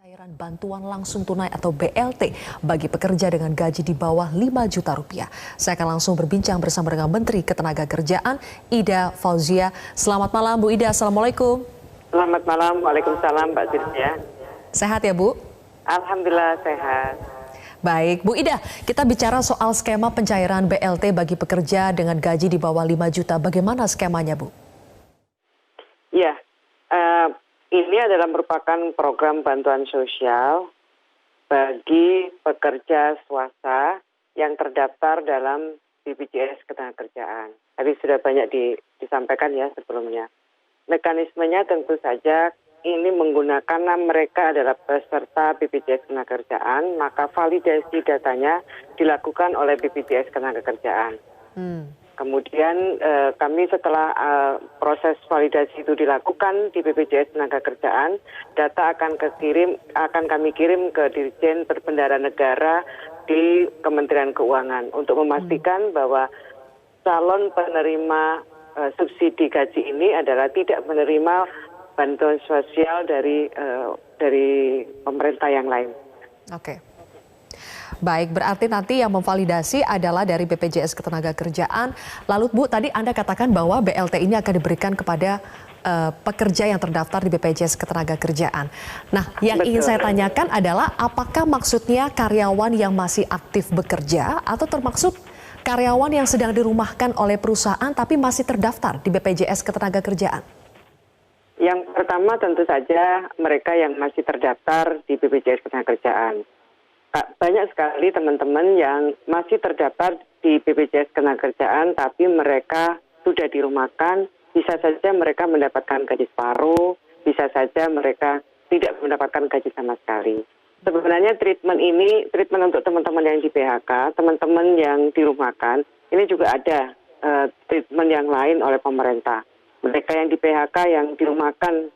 Cairan bantuan langsung tunai atau BLT bagi pekerja dengan gaji di bawah 5 juta rupiah. Saya akan langsung berbincang bersama dengan Menteri Ketenagakerjaan Ida Fauzia. Selamat malam Bu Ida, Assalamualaikum. Selamat malam, Waalaikumsalam Mbak Zirtia. Sehat ya Bu? Alhamdulillah sehat. Baik, Bu Ida, kita bicara soal skema pencairan BLT bagi pekerja dengan gaji di bawah 5 juta. Bagaimana skemanya Bu? Ya, ini adalah merupakan program bantuan sosial bagi pekerja swasta yang terdaftar dalam BPJS Ketenagakerjaan. Tadi sudah banyak disampaikan ya sebelumnya. Mekanismenya tentu saja ini menggunakan mereka adalah peserta BPJS Ketenagakerjaan, maka validasi datanya dilakukan oleh BPJS Ketenagakerjaan. Kemudian kami setelah proses validasi itu dilakukan di BPJS Ketenagakerjaan, data akan kami kirim ke Dirjen Berbendara Negara di Kementerian Keuangan untuk memastikan bahwa calon penerima subsidi gaji ini adalah tidak menerima bantuan sosial dari pemerintah yang lain. Oke. Baik, berarti nanti yang memvalidasi adalah dari BPJS Ketenagakerjaan. Lalu Bu, tadi Anda katakan bahwa BLT ini akan diberikan kepada pekerja yang terdaftar di BPJS Ketenagakerjaan. Nah, yang ingin saya tanyakan adalah apakah maksudnya karyawan yang masih aktif bekerja atau termaksud karyawan yang sedang dirumahkan oleh perusahaan tapi masih terdaftar di BPJS Ketenagakerjaan? Yang pertama tentu saja mereka yang masih terdaftar di BPJS Ketenagakerjaan. Banyak sekali teman-teman yang masih terdaftar di BPJS Ketenagakerjaan tapi mereka sudah dirumahkan, bisa saja mereka mendapatkan gaji separuh, bisa saja mereka tidak mendapatkan gaji sama sekali. Sebenarnya treatment untuk teman-teman yang di PHK, teman-teman yang dirumahkan, ini juga ada treatment yang lain oleh pemerintah. Mereka yang di PHK yang dirumahkan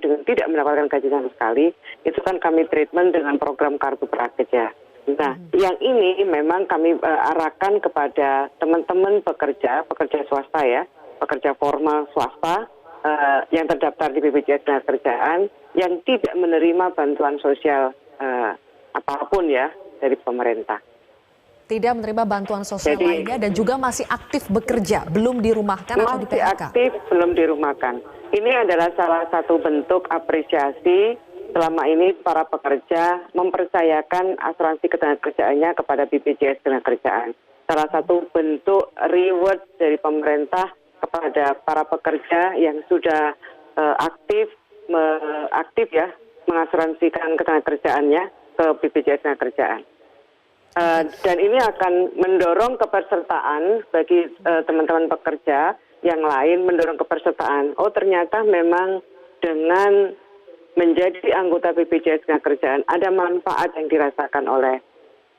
dengan tidak mendapatkan gaji sama sekali, itu kan kami treatment dengan program Kartu Prakerja. Nah, yang ini memang kami arahkan kepada teman-teman pekerja swasta ya, pekerja formal swasta yang terdaftar di BPJS Ketenagakerjaan yang tidak menerima bantuan sosial apapun ya dari pemerintah. Tidak menerima bantuan sosial lainnya dan juga masih aktif bekerja, belum dirumahkan atau di PHK? Masih aktif, belum dirumahkan. Ini adalah salah satu bentuk apresiasi selama ini para pekerja mempercayakan asuransi ketenagakerjaannya kepada BPJS Ketenagakerjaan. Salah satu bentuk reward dari pemerintah kepada para pekerja yang sudah aktif mengasuransikan ketenagakerjaannya ke BPJS Ketenagakerjaan. Dan ini akan mendorong kepesertaan bagi teman-teman pekerja yang lain, mendorong kepesertaan. Oh, ternyata memang dengan menjadi anggota BPJS Ketenagakerjaan ada manfaat yang dirasakan oleh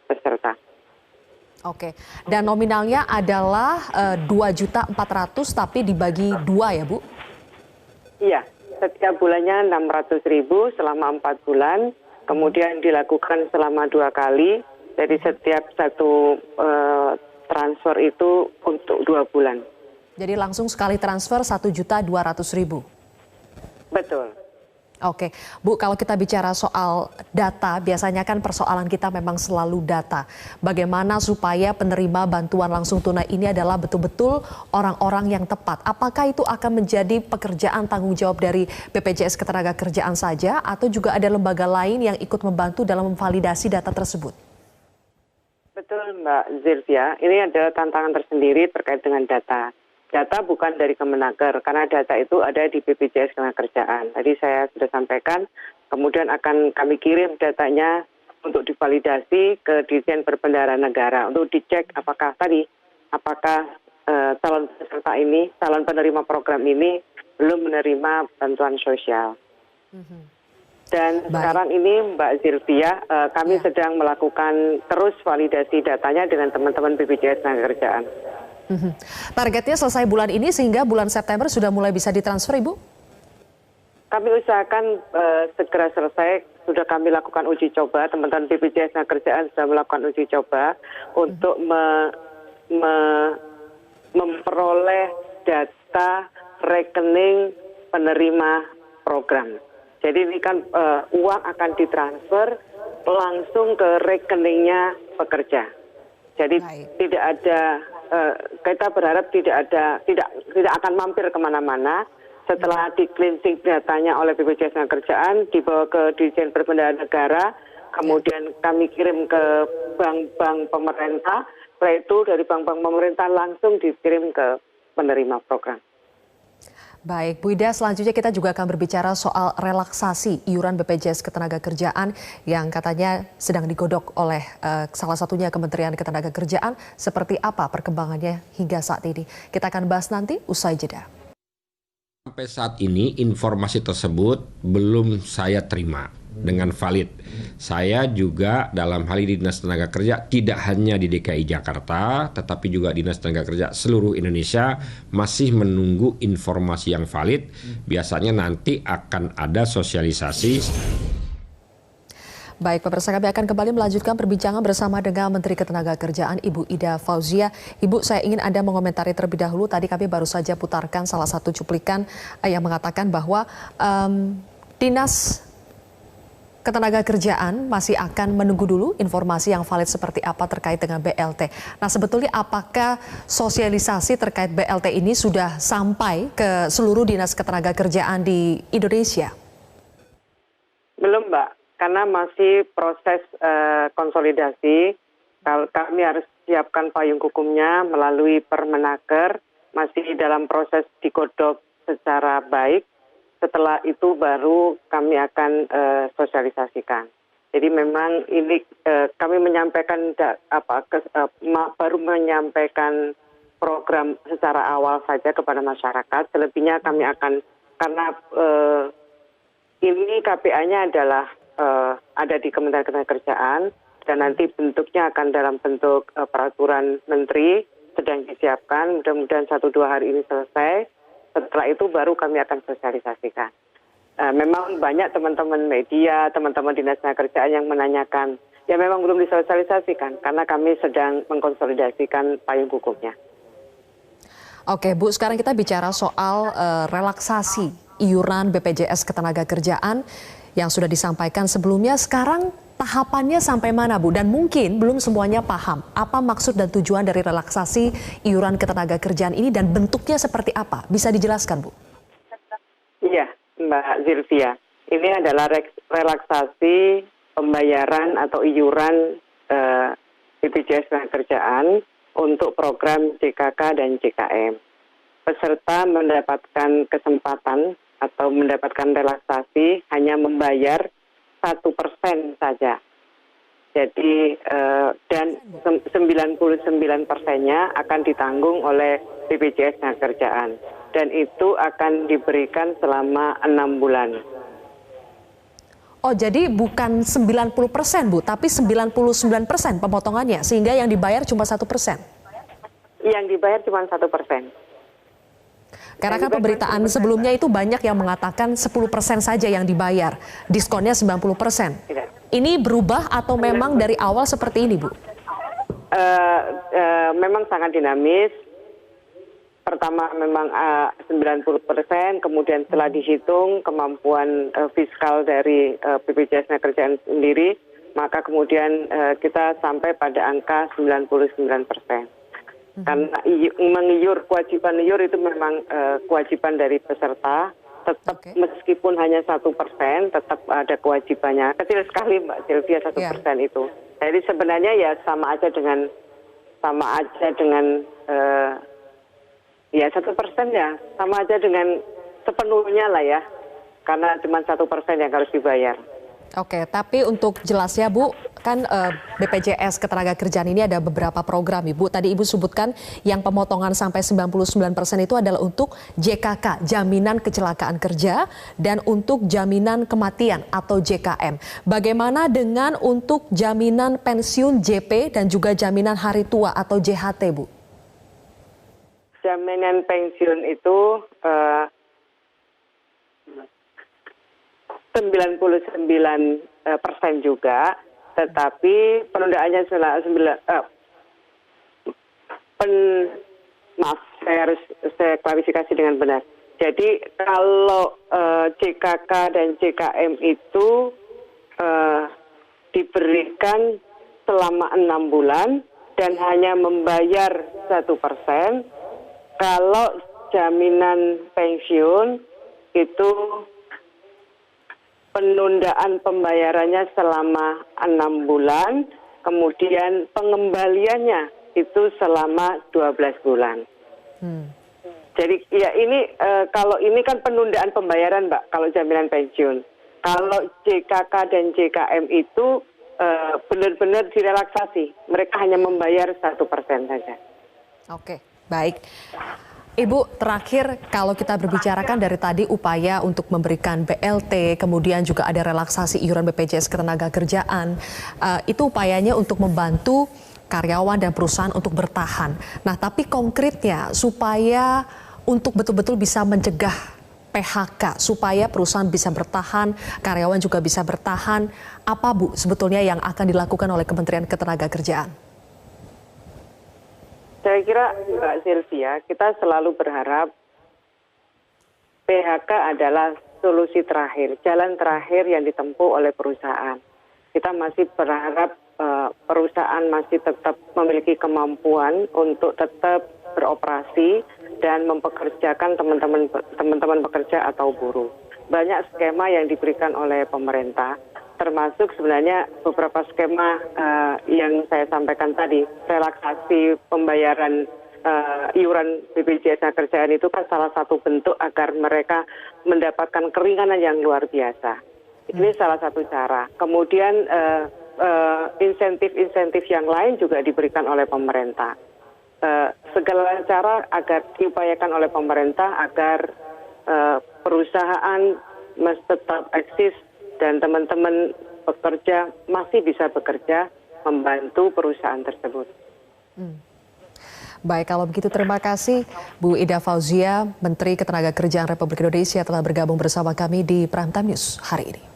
peserta. Oke, dan nominalnya adalah 2.400.000 tapi dibagi 2 ya Bu? Iya, setiap bulannya 600.000 selama 4 bulan, kemudian dilakukan selama 2 kali. Jadi setiap satu transfer itu untuk 2 bulan. Jadi langsung sekali transfer 1.200.000. Betul. Oke, Bu, kalau kita bicara soal data, biasanya kan persoalan kita memang selalu data. Bagaimana supaya penerima bantuan langsung tunai ini adalah betul-betul orang-orang yang tepat? Apakah itu akan menjadi pekerjaan tanggung jawab dari BPJS Ketenagakerjaan saja atau juga ada lembaga lain yang ikut membantu dalam memvalidasi data tersebut? Betul Mbak Zirtia, ini ada tantangan tersendiri terkait dengan data. Data bukan dari Kemenaker, karena data itu ada di BPJS Ketenagakerjaan. Tadi saya sudah sampaikan, kemudian akan kami kirim datanya untuk divalidasi ke Dirjen Berbendara Negara untuk dicek apakah calon peserta ini, calon penerima program ini belum menerima bantuan sosial. Dan sekarang ini Mbak Zilvia, kami sedang melakukan terus validasi datanya dengan teman-teman BPJS Ketenagakerjaan. Targetnya selesai bulan ini sehingga bulan September sudah mulai bisa ditransfer Ibu? Kami usahakan segera selesai, sudah kami lakukan uji coba, teman-teman BPJS Ketenagakerjaan sudah melakukan uji coba untuk memperoleh data rekening penerima program. Jadi ini kan uang akan ditransfer langsung ke rekeningnya pekerja. Jadi tidak ada, kita berharap tidak akan mampir kemana-mana. Setelah di-cleansing datanya oleh BPJS Ketenagakerjaan, dibawa ke Dirjen Perbendaharaan Negara, kemudian kami kirim ke bank-bank pemerintah, setelah itu dari bank-bank pemerintah langsung dikirim ke penerima program. Baik, Bu Ida, selanjutnya kita juga akan berbicara soal relaksasi iuran BPJS Ketenagakerjaan yang katanya sedang digodok oleh salah satunya Kementerian Ketenagakerjaan. Seperti apa perkembangannya hingga saat ini? Kita akan bahas nanti usai jeda. Sampai saat ini informasi tersebut belum saya terima dengan valid. Saya juga dalam hal ini Dinas Tenaga Kerja tidak hanya di DKI Jakarta, tetapi juga Dinas Tenaga Kerja seluruh Indonesia masih menunggu informasi yang valid. Biasanya nanti akan ada sosialisasi. Baik, pemirsa, kami akan kembali melanjutkan perbincangan bersama dengan Menteri Ketenagakerjaan Ibu Ida Fauzia. Ibu, saya ingin Anda mengomentari terlebih dahulu. Tadi kami baru saja putarkan salah satu cuplikan yang mengatakan bahwa Dinas Ketenagakerjaan masih akan menunggu dulu informasi yang valid seperti apa terkait dengan BLT. Nah, sebetulnya apakah sosialisasi terkait BLT ini sudah sampai ke seluruh Dinas Ketenagakerjaan di Indonesia? Belum, Mbak. Karena masih proses konsolidasi, kami harus siapkan payung hukumnya melalui Permenaker, masih dalam proses digodok secara baik. Setelah itu baru kami akan sosialisasikan. Jadi memang ini kami menyampaikan baru menyampaikan program secara awal saja kepada masyarakat. Selebihnya kami akan karena ini KPA-nya adalah ada di Kementerian Ketenagakerjaan dan nanti bentuknya akan dalam bentuk peraturan menteri sedang disiapkan. Mudah-mudahan 1-2 hari ini selesai. Setelah itu baru kami akan sosialisasikan. Memang banyak teman-teman media, teman-teman Dinas Tenagakerjaan yang menanyakan, ya memang belum disosialisasikan karena kami sedang mengkonsolidasikan payung hukumnya. Oke, Bu, sekarang kita bicara soal relaksasi iuran BPJS Ketenagakerjaan yang sudah disampaikan sebelumnya. Sekarang tahapannya sampai mana, Bu? Dan mungkin belum semuanya paham apa maksud dan tujuan dari relaksasi iuran ketenagakerjaan ini dan bentuknya seperti apa. Bisa dijelaskan, Bu? Iya, Mbak Zilvia. Ini adalah relaksasi pembayaran atau iuran BPJS Ketenagakerjaan untuk program JKK dan JKM. Peserta mendapatkan kesempatan atau mendapatkan relaksasi hanya membayar 1% saja. Jadi dan 99%-nya akan ditanggung oleh BPJS Ketenagakerjaan dan itu akan diberikan selama 6 bulan. Oh, jadi bukan 90%, Bu, tapi 99% pemotongannya sehingga yang dibayar cuma 1%. Yang dibayar cuma 1%. Karena kan pemberitaan sebelumnya itu banyak yang mengatakan 10% saja yang dibayar, diskonnya 90%. Ini berubah atau memang dari awal seperti ini, Bu? Memang sangat dinamis. Pertama memang 90%, kemudian setelah dihitung kemampuan fiskal dari BPJS Ketenagakerjaan sendiri, maka kemudian kita sampai pada angka 99%. Karena kewajiban iur itu memang kewajiban dari peserta, tetap meskipun hanya 1%, tetap ada kewajibannya. Kecil sekali, Mbak Sylvia, 1% itu. Jadi sebenarnya ya sama aja dengan ya 1% ya, sama aja dengan sepenuhnya lah ya, karena cuma 1% yang harus dibayar. Oke, tapi untuk jelasnya, Bu, kan BPJS Ketenagakerjaan ini ada beberapa program, Ibu. Tadi Ibu sebutkan yang pemotongan sampai 99% itu adalah untuk JKK, Jaminan Kecelakaan Kerja, dan untuk Jaminan Kematian atau JKM. Bagaimana dengan untuk Jaminan Pensiun JP dan juga Jaminan Hari Tua atau JHT, Bu? Jaminan pensiun itu 99% juga, tetapi penundaannya saya klarifikasi dengan benar. Jadi kalau JKK dan JKM itu diberikan selama 6 bulan dan hanya membayar 1%. Kalau jaminan pensiun itu penundaan pembayarannya selama 6 bulan, kemudian pengembaliannya itu selama 12 bulan. Jadi ya ini kalau ini kan penundaan pembayaran, Mbak, kalau jaminan pensiun. Kalau JKK dan JKM itu benar-benar direlaksasi. Mereka hanya membayar 1% saja. Oke, baik. Ibu, terakhir kalau kita berbicarakan dari tadi upaya untuk memberikan BLT, kemudian juga ada relaksasi iuran BPJS Ketenagakerjaan, itu upayanya untuk membantu karyawan dan perusahaan untuk bertahan. Nah, tapi konkretnya supaya untuk betul-betul bisa mencegah PHK, supaya perusahaan bisa bertahan, karyawan juga bisa bertahan, apa Bu sebetulnya yang akan dilakukan oleh Kementerian Ketenagakerjaan? Saya kira Mbak Sylvia, kita selalu berharap PHK adalah solusi terakhir, jalan terakhir yang ditempuh oleh perusahaan. Kita masih berharap perusahaan masih tetap memiliki kemampuan untuk tetap beroperasi dan mempekerjakan teman-teman pekerja atau buruh. Banyak skema yang diberikan oleh pemerintah, termasuk sebenarnya beberapa skema yang saya sampaikan tadi, relaksasi pembayaran iuran BPJS Ketenagakerjaan itu kan salah satu bentuk agar mereka mendapatkan keringanan yang luar biasa. Ini salah satu cara. Kemudian insentif-insentif yang lain juga diberikan oleh pemerintah. Segala cara agar diupayakan oleh pemerintah agar perusahaan masih tetap eksis dan teman-teman pekerja masih bisa bekerja membantu perusahaan tersebut. Baik, kalau begitu terima kasih Bu Ida Fauzia, Menteri Ketenagakerjaan Republik Indonesia telah bergabung bersama kami di Prime Time News hari ini.